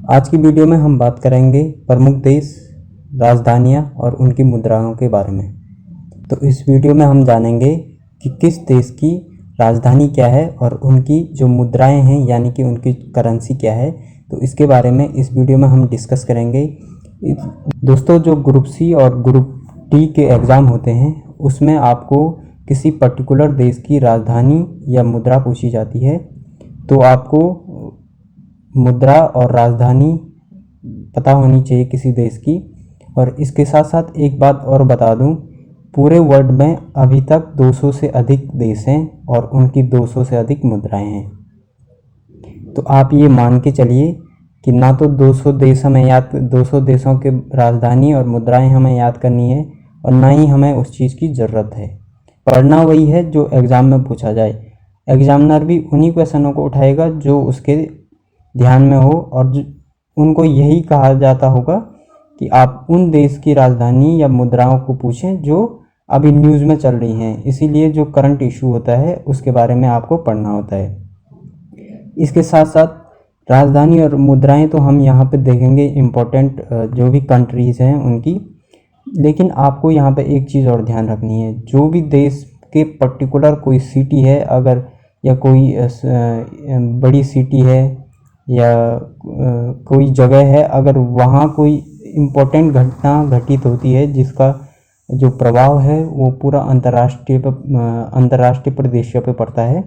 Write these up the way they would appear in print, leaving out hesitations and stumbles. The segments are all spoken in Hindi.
आज की वीडियो में हम बात करेंगे प्रमुख देश, राजधानियाँ और उनकी मुद्राओं के बारे में। तो इस वीडियो में हम जानेंगे कि किस देश की राजधानी क्या है और उनकी जो मुद्राएं हैं यानी कि उनकी करेंसी क्या है। तो इसके बारे में इस वीडियो में हम डिस्कस करेंगे। दोस्तों, जो ग्रुप सी और ग्रुप डी के एग्ज़ाम होते हैं उसमें आपको किसी पर्टिकुलर देश की राजधानी या मुद्रा पूछी जाती है, तो आपको मुद्रा और राजधानी पता होनी चाहिए किसी देश की। और इसके साथ साथ एक बात और बता दूं, पूरे वर्ल्ड में अभी तक 200 से अधिक देश हैं और उनकी 200 से अधिक मुद्राएं हैं। तो आप ये मान के चलिए कि ना तो 200 देशों के राजधानी और मुद्राएं हमें याद करनी है और ना ही हमें उस चीज़ की ज़रूरत है। पढ़ना वही है जो एग्ज़ाम में पूछा जाए। एग्जामिनर भी उन्हीं क्वेश्चनों को उठाएगा जो उसके ध्यान में हो, और उनको यही कहा जाता होगा कि आप उन देश की राजधानी या मुद्राओं को पूछें जो अभी न्यूज़ में चल रही हैं। इसीलिए जो करंट इशू होता है उसके बारे में आपको पढ़ना होता है। इसके साथ साथ राजधानी और मुद्राएं तो हम यहाँ पे देखेंगे इम्पोर्टेंट जो भी कंट्रीज़ हैं उनकी। लेकिन आपको यहाँ पे एक चीज़ और ध्यान रखनी है, जो भी देश के पर्टिकुलर कोई सिटी है अगर, या कोई बड़ी सिटी है या कोई जगह है, अगर वहाँ कोई इम्पोर्टेंट घटना घटित होती है जिसका जो प्रभाव है वो पूरा अंतर्राष्ट्रीय परिदृश्य पे पड़ता है,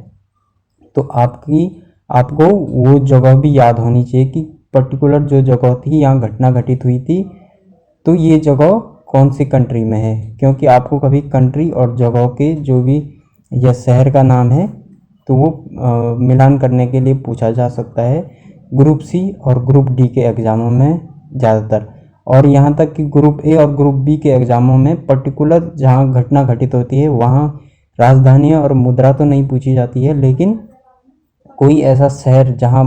तो आपको वो जगह भी याद होनी चाहिए कि पर्टिकुलर जो जगह थी यहाँ घटना घटित हुई थी, तो ये जगह कौन सी कंट्री में है। क्योंकि आपको कभी कंट्री और जगह के जो भी या शहर का नाम है तो वो मिलान करने के लिए पूछा जा सकता है ग्रुप सी और ग्रुप डी के एग्ज़ामों में ज़्यादातर। और यहाँ तक कि ग्रुप ए और ग्रुप बी के एग्ज़ामों में पर्टिकुलर जहाँ घटना घटित होती है वहाँ राजधानी और मुद्रा तो नहीं पूछी जाती है, लेकिन कोई ऐसा शहर जहाँ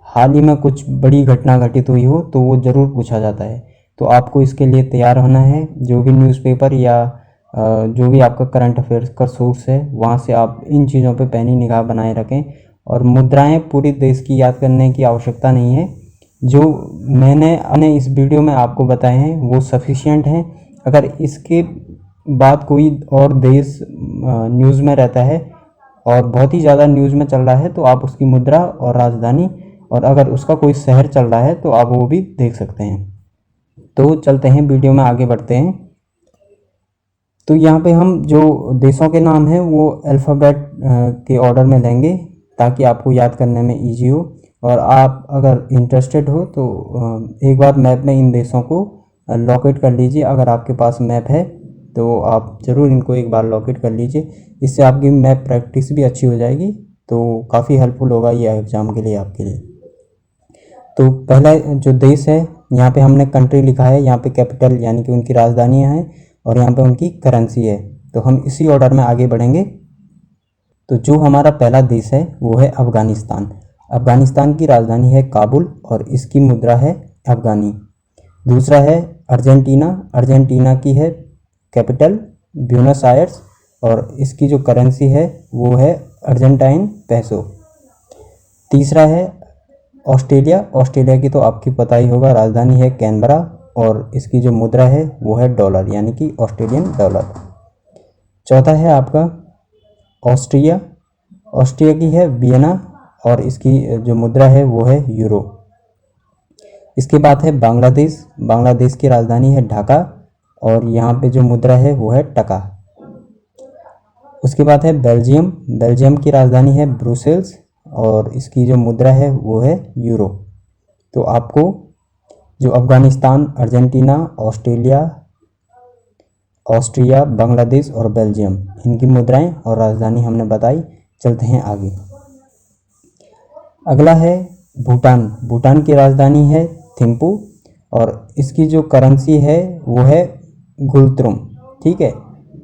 हाल ही में कुछ बड़ी घटना घटित हुई हो तो वो ज़रूर पूछा जाता है। तो आपको इसके लिए तैयार होना है। जो भी न्यूज़पेपर या जो भी आपका करंट अफेयर्स का सोर्स है वहाँ से आप इन चीज़ों पे पैनी निगाह बनाए रखें। और मुद्राएं पूरी देश की याद करने की आवश्यकता नहीं है, जो मैंने इस वीडियो में आपको बताए हैं वो सफिशिएंट हैं। अगर इसके बाद कोई और देश न्यूज़ में रहता है और बहुत ही ज़्यादा न्यूज़ में चल रहा है तो आप उसकी मुद्रा और राजधानी, और अगर उसका कोई शहर चल रहा है तो आप वो भी देख सकते हैं। तो चलते हैं, वीडियो में आगे बढ़ते हैं। तो यहाँ पे हम जो देशों के नाम हैं वो अल्फ़ाबेट के ऑर्डर में लेंगे ताकि आपको याद करने में इजी हो। और आप अगर इंटरेस्टेड हो तो एक बार मैप में इन देशों को लोकेट कर लीजिए। अगर आपके पास मैप है तो आप ज़रूर इनको एक बार लोकेट कर लीजिए, इससे आपकी मैप प्रैक्टिस भी अच्छी हो जाएगी। तो काफ़ी हेल्पफुल होगा ये एग्ज़ाम के लिए आपके लिए। तो पहला जो देश है यहाँ पे हमने कंट्री लिखा है, यहाँ पे कैपिटल यानी कि उनकी राजधानियाँ हैं और यहाँ पे उनकी करेंसी है। तो हम इसी ऑर्डर में आगे बढ़ेंगे। तो जो हमारा पहला देश है वो है अफ़गानिस्तान। अफ़गानिस्तान की राजधानी है काबुल और इसकी मुद्रा है अफ़गानी। दूसरा है अर्जेंटीना। अर्जेंटीना की है कैपिटल ब्यूनस आयर्स और इसकी जो करेंसी है वो है अर्जेंटाइन पेसो। तीसरा है ऑस्ट्रेलिया। ऑस्ट्रेलिया की तो आपकी पता ही होगा, राजधानी है कैनबरा और इसकी जो मुद्रा है वो है डॉलर यानी कि ऑस्ट्रेलियन डॉलर। चौथा है आपका ऑस्ट्रिया। ऑस्ट्रिया की है वियना और इसकी जो मुद्रा है वो है यूरो। इसके बाद है बांग्लादेश। बांग्लादेश की राजधानी है ढाका और यहाँ पे जो मुद्रा है वो है टका। उसके बाद है बेल्जियम। बेल्जियम की राजधानी है ब्रुसेल्स और इसकी जो मुद्रा है वो है यूरो। तो आपको जो अफ़गानिस्तान, अर्जेंटीना, ऑस्ट्रिया, बांग्लादेश और बेल्जियम, इनकी मुद्राएं और राजधानी हमने बताई। चलते हैं आगे। अगला है भूटान। भूटान की राजधानी है थिम्पू और इसकी जो करेंसी है वो है गुलत्रुम। ठीक है,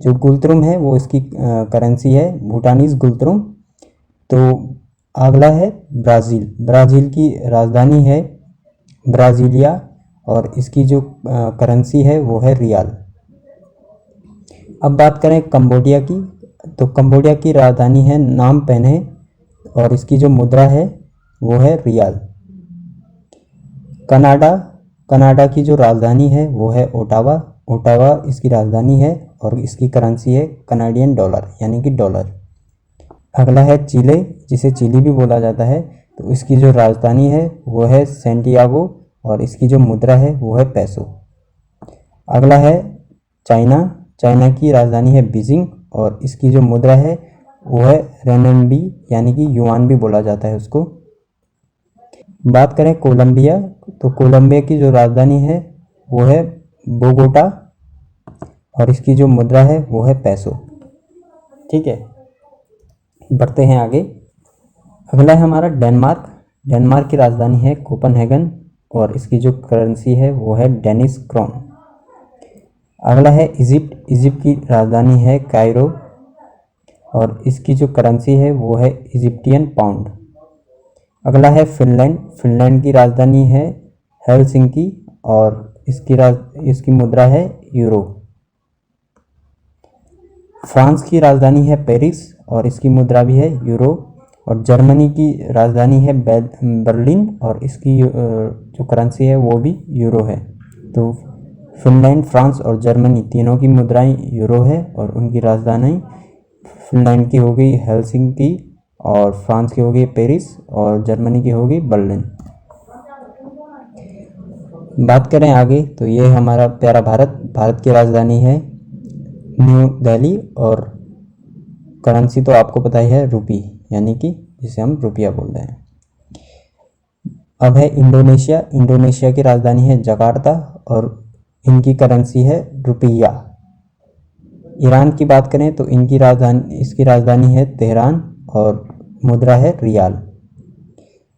जो गुलत्रुम है वो इसकी करेंसी है, भूटानीज गुलत्रुम। तो अगला है ब्राज़ील। ब्राज़ील की राजधानी है ब्राज़ीलिया और इसकी जो करेंसी है वो है रियाल। अब बात करें कंबोडिया की, तो कंबोडिया की राजधानी है नाम पेन्हे और इसकी जो मुद्रा है वो है रियाल। कनाडा, कनाडा की जो राजधानी है वो है ओटावा, ओटावा इसकी राजधानी है और इसकी करेंसी है कनाडियन डॉलर यानी कि डॉलर। अगला है चिले, जिसे चिली भी बोला जाता है, तो इसकी जो राजधानी है वो है सैंटियागो और इसकी जो मुद्रा है वो है पैसो। अगला है चाइना, चाइना की राजधानी है बीजिंग और इसकी जो मुद्रा है वो है रेनबी यानी कि युआन भी बोला जाता है उसको। बात करें कोलंबिया, तो कोलंबिया की जो राजधानी है वो है बोगोटा और इसकी जो मुद्रा है वो है पैसो। ठीक है, बढ़ते हैं आगे। अगला है हमारा डेनमार्क, डेनमार्क की राजधानी है कोपनहेगन और इसकी जो करेंसी है वो है डेनिश क्रोन। अगला है इजिप्ट, इजिप्ट की राजधानी है कायरो और इसकी जो करेंसी है वो है इजिप्टियन पाउंड। अगला है फिनलैंड, फिनलैंड की राजधानी है हेलसिंकी और इसकी मुद्रा है यूरो। फ्रांस की राजधानी है पेरिस और इसकी मुद्रा भी है यूरो। और जर्मनी की राजधानी है बर्लिन और इसकी जो करेंसी है वो भी यूरो है। तो फिनलैंड, फ्रांस और जर्मनी तीनों की मुद्राएं यूरो है और उनकी राजधानी फिनलैंड की हो गई हेलसिंकी और फ्रांस की हो गई पेरिस और जर्मनी की हो गई बर्लिन। बात करें आगे तो ये हमारा प्यारा भारत, भारत की राजधानी है न्यू दिल्ली और करेंसी तो आपको पता ही है रुपी यानी कि जिसे हम रुपया बोलते हैं। अब है इंडोनेशिया, इंडोनेशिया की राजधानी है जकार्ता और इनकी करेंसी है रुपया। ईरान की बात करें तो इसकी राजधानी है तेहरान और मुद्रा है रियाल।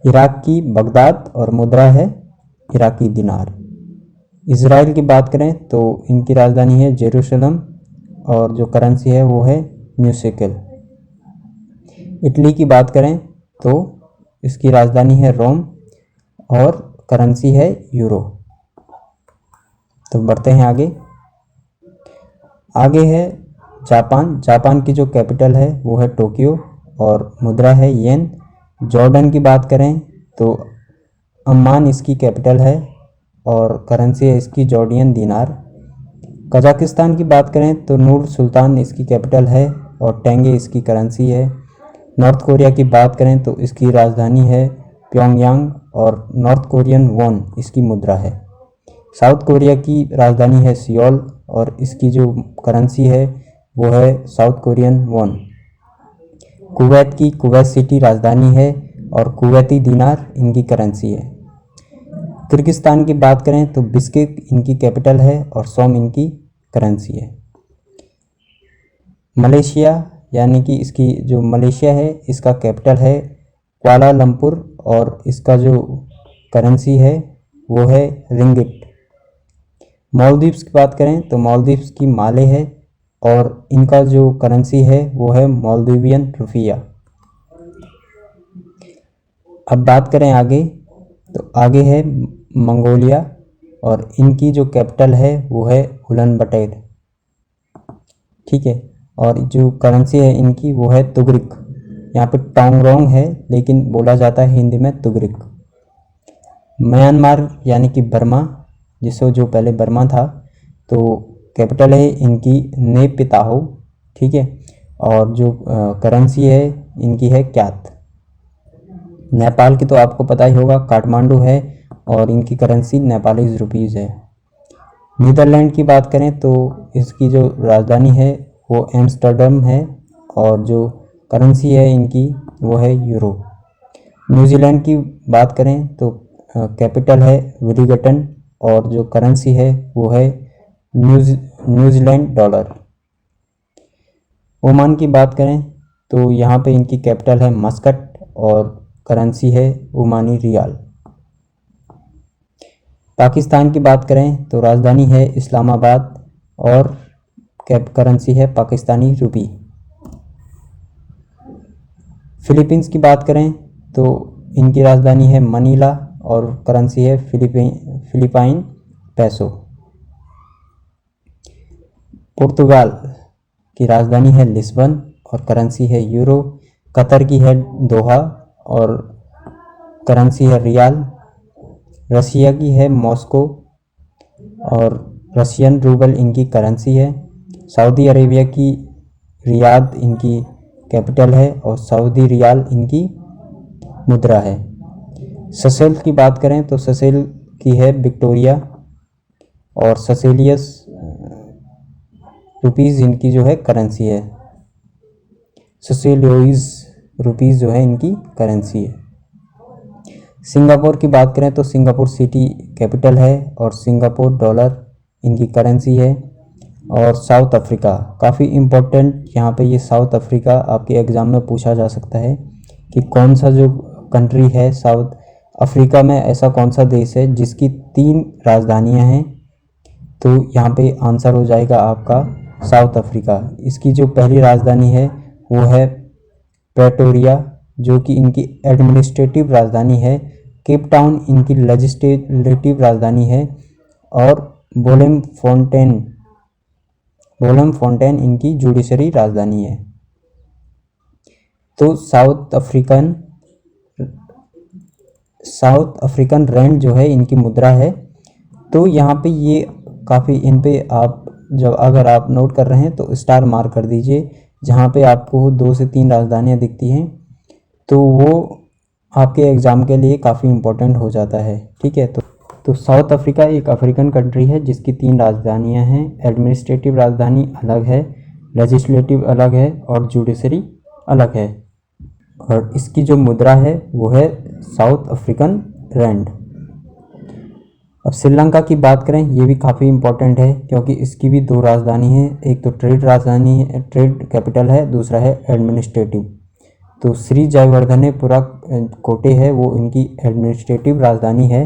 इराक की बगदाद और मुद्रा है इराकी दिनार। इजराइल की बात करें तो इनकी राजधानी है जेरूशलम और जो करेंसी है वो है न्यू शेकेल। इटली की बात करें तो इसकी राजधानी है रोम और करेंसी है यूरो। तो बढ़ते हैं आगे। आगे है जापान, जापान की जो कैपिटल है वो है टोक्यो और मुद्रा है येन। जॉर्डन की बात करें तो अम्मान इसकी कैपिटल है और करेंसी है इसकी जॉर्डियन दिनार। कजाकिस्तान की बात करें तो नूर सुल्तान इसकी कैपिटल है और टेंगे इसकी करेंसी है। नॉर्थ कोरिया की बात करें तो इसकी राजधानी है प्योंगयांग और नॉर्थ कोरियन वॉन इसकी मुद्रा है। साउथ कोरिया की राजधानी है सियोल और इसकी जो करेंसी है वो है साउथ कोरियन वॉन। कुवैत की कुवैत सिटी राजधानी है और कुवैती दिनार इनकी करेंसी है। किर्गिस्तान की बात करें तो बिश्केक इनकी कैपिटल है और सोम इनकी करेंसी है। मलेशिया यानी कि इसकी जो मलेशिया है इसका कैपिटल है कुआलालंपुर और इसका जो करेंसी है वो है रिंगिट। मालदीव्स की बात करें तो मालदीव्स की माले है और इनका जो करेंसी है वो है मालदीवियन रुपया। अब बात करें आगे तो आगे है मंगोलिया और इनकी जो कैपिटल है वो है उलन बटैर। ठीक है, और जो करेंसी है इनकी वो है तुगरिक। यहाँ पे टोंगरोंग है लेकिन बोला जाता है हिंदी में तुगरिक। म्यांमार यानी कि बर्मा, जिसको जो पहले बर्मा था, तो कैपिटल है इनकी नेपिताहो। ठीक है, और जो करेंसी है इनकी है क्यात। नेपाल की तो आपको पता ही होगा, काठमांडू है और इनकी करेंसी नेपालीज रुपीज़ है। नीदरलैंड की बात करें तो इसकी जो राजधानी है वो एम्स्टर्डम है और जो करेंसी है इनकी वो है यूरो। न्यूजीलैंड की बात करें तो कैपिटल है वेलिंगटन और जो करेंसी है वो है न्यूजीलैंड डॉलर। ओमान की बात करें तो यहाँ पे इनकी कैपिटल है मस्कट और करेंसी है ओमानी रियाल। पाकिस्तान की बात करें तो राजधानी है इस्लामाबाद और करेंसी है पाकिस्तानी रुपी। फिलीपींस की बात करें तो इनकी राजधानी है मनीला और करेंसी है फिलिपाइन पैसो। पुर्तगाल की राजधानी है लिस्बन और करेंसी है यूरो। कतर की है दोहा और करेंसी है रियाल। रसिया की है मॉस्को और रशियन रूबल इनकी करेंसी है। सऊदी अरेबिया की रियाद इनकी कैपिटल है और सऊदी रियाल इनकी मुद्रा है। सेशेल्स की बात करें तो सेशेल की है विक्टोरिया और सेशेलियस रुपीज़ इनकी जो है करेंसी है। सेशेलियोइज रुपीज़ जो है इनकी करेंसी है। सिंगापुर की बात करें तो सिंगापुर सिटी कैपिटल है और सिंगापुर डॉलर इनकी करेंसी है। और साउथ अफ्रीका काफ़ी इम्पोर्टेंट, यहाँ पे ये साउथ अफ्रीका आपके एग्ज़ाम में पूछा जा सकता है कि कौन सा जो कंट्री है साउथ अफ्रीका में, ऐसा कौन सा देश है जिसकी 3 राजधानियाँ हैं। तो यहाँ पे आंसर हो जाएगा आपका साउथ अफ्रीका। इसकी जो पहली राजधानी है वो है प्रेटोरिया, जो कि इनकी एडमिनिस्ट्रेटिव राजधानी है। केप टाउन इनकी लेजिस्लेटिव राजधानी है और ब्लोमफोंटेन इनकी जुडिशरी राजधानी है। तो साउथ अफ्रीकन रैंड जो है इनकी मुद्रा है। तो यहाँ पे ये काफ़ी, इन पे आप जब अगर आप नोट कर रहे हैं तो स्टार मार्क कर दीजिए, जहाँ पे आपको 2 से 3 राजधानियाँ दिखती हैं तो वो आपके एग्ज़ाम के लिए काफ़ी इम्पोर्टेंट हो जाता है। ठीक है, तो साउथ अफ्रीका एक अफ्रीकन कंट्री है जिसकी 3 राजधानियाँ हैं। एडमिनिस्ट्रेटिव राजधानी अलग है, लेजिस्लेटिव अलग है और जुडिशरी अलग है। और इसकी जो मुद्रा है वो है साउथ अफ्रीकन रैंड। अब श्रीलंका की बात करें, ये भी काफ़ी इम्पोर्टेंट है क्योंकि इसकी भी 2 राजधानी है। एक तो ट्रेड कैपिटल है, दूसरा है एडमिनिस्ट्रेटिव। तो श्री जयवर्धनेपुरा कोटे है वो इनकी एडमिनिस्ट्रेटिव राजधानी है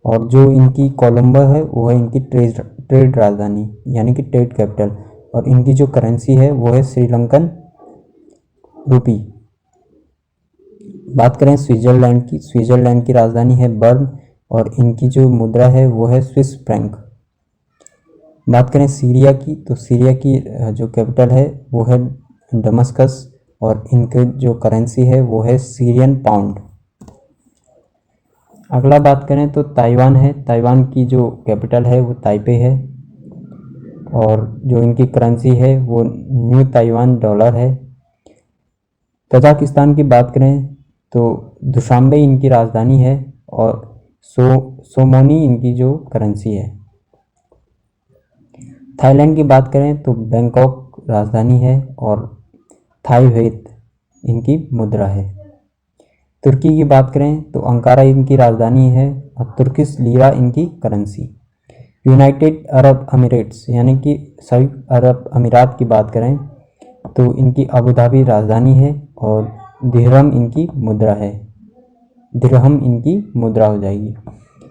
और जो इनकी कोलंबो है वो है इनकी ट्रेड राजधानी यानी कि ट्रेड कैपिटल। और इनकी जो करेंसी है वो है श्रीलंकन रुपी। बात करें स्विट्ज़रलैंड की राजधानी है बर्न और इनकी जो मुद्रा है वो है स्विस फ्रैंक। बात करें सीरिया की, तो सीरिया की जो कैपिटल है वो है दमस्कस और इनके जो करेंसी है वो है सीरियन पाउंड। अगला बात करें तो ताइवान है। ताइवान की जो कैपिटल है वो ताइपे है और जो इनकी करेंसी है वो न्यू ताइवान डॉलर है। कजाकिस्तान की बात करें तो दुशांबे इनकी राजधानी है और सोमोनी इनकी जो करेंसी है। थाईलैंड की बात करें तो बैंकॉक राजधानी है और थाई वेत इनकी मुद्रा है। तुर्की की बात करें तो अंकारा इनकी राजधानी है और तुर्किश लीरा इनकी करेंसी। यूनाइटेड अरब अमीरेट्स यानी कि संयुक्त अरब अमीरात की बात करें तो इनकी अबू धाबी राजधानी है और दिरहम इनकी मुद्रा है। दिरहम इनकी मुद्रा हो जाएगी।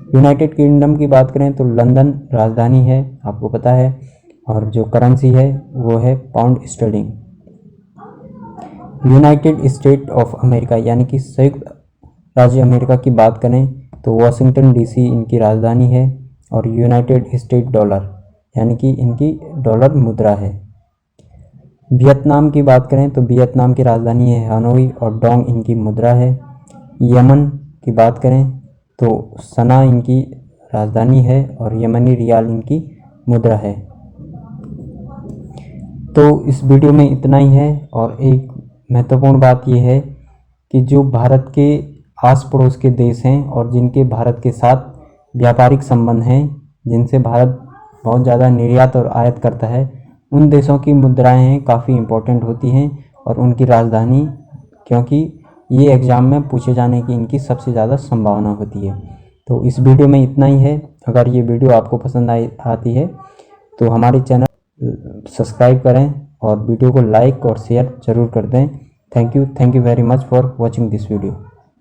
यूनाइटेड किंगडम की बात करें तो लंदन राजधानी है, आपको पता है, और जो करेंसी है वो है pound sterling. United state of America यानी कि संयुक्त राज्य अमेरिका की बात करें तो वाशिंगटन डीसी इनकी राजधानी है और यूनाइटेड स्टेट डॉलर यानी कि इनकी डॉलर मुद्रा है। वियतनाम की बात करें तो वियतनाम की राजधानी है हनोई और डोंग इनकी मुद्रा है। यमन की बात करें तो सना इनकी राजधानी है और यमनी रियाल इनकी मुद्रा है। तो इस वीडियो में इतना ही है। और एक महत्वपूर्ण बात यह है कि जो भारत के आस पड़ोस के देश हैं और जिनके भारत के साथ व्यापारिक संबंध हैं, जिनसे भारत बहुत ज़्यादा निर्यात और आयात करता है, उन देशों की मुद्राएं काफ़ी इम्पोर्टेंट होती हैं और उनकी राजधानी, क्योंकि ये एग्ज़ाम में पूछे जाने की इनकी सबसे ज़्यादा संभावना होती है। तो इस वीडियो में इतना ही है। अगर ये वीडियो आपको पसंद आती है तो हमारे चैनल सब्सक्राइब करें और वीडियो को लाइक और शेयर ज़रूर कर दें। Thank you very much for watching this video.